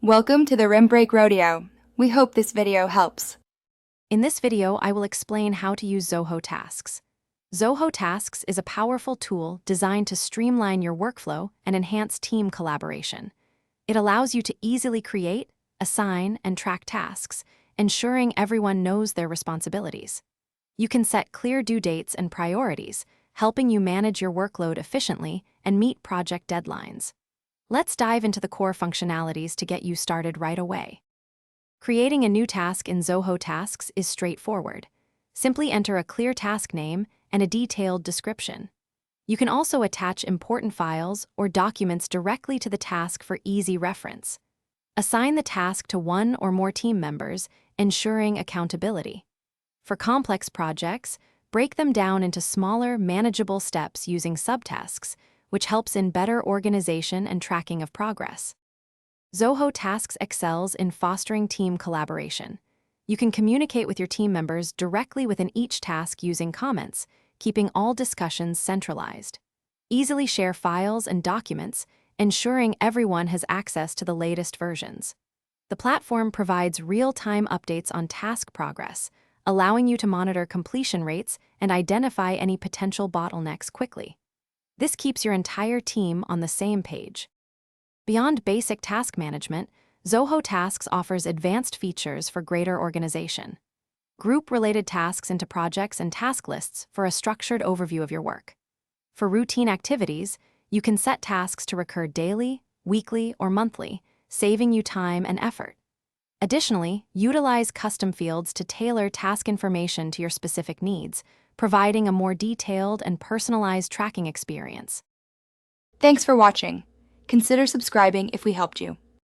Welcome to the Rim Break Rodeo. We hope this video helps. In this video, I will explain how to use Zoho Tasks. Zoho Tasks is a powerful tool designed to streamline your workflow and enhance team collaboration. It allows you to easily create, assign, and track tasks, ensuring everyone knows their responsibilities. You can set clear due dates and priorities, helping you manage your workload efficiently and meet project deadlines. Let's dive into the core functionalities to get you started right away. Creating a new task in Zoho Tasks is straightforward. Simply enter a clear task name and a detailed description. You can also attach important files or documents directly to the task for easy reference. Assign the task to one or more team members, ensuring accountability. For complex projects, break them down into smaller, manageable steps using subtasks, which helps in better organization and tracking of progress. Zoho Tasks excels in fostering team collaboration. You can communicate with your team members directly within each task using comments, keeping all discussions centralized. Easily share files and documents, ensuring everyone has access to the latest versions. The platform provides real-time updates on task progress, allowing you to monitor completion rates and identify any potential bottlenecks quickly. This keeps your entire team on the same page. Beyond basic task management, Zoho Tasks offers advanced features for greater organization. Group related tasks into projects and task lists for a structured overview of your work. For routine activities, you can set tasks to recur daily, weekly, or monthly, saving you time and effort. Additionally, utilize custom fields to tailor task information to your specific needs, providing a more detailed and personalized tracking experience. Thanks for watching. Consider subscribing if we helped you.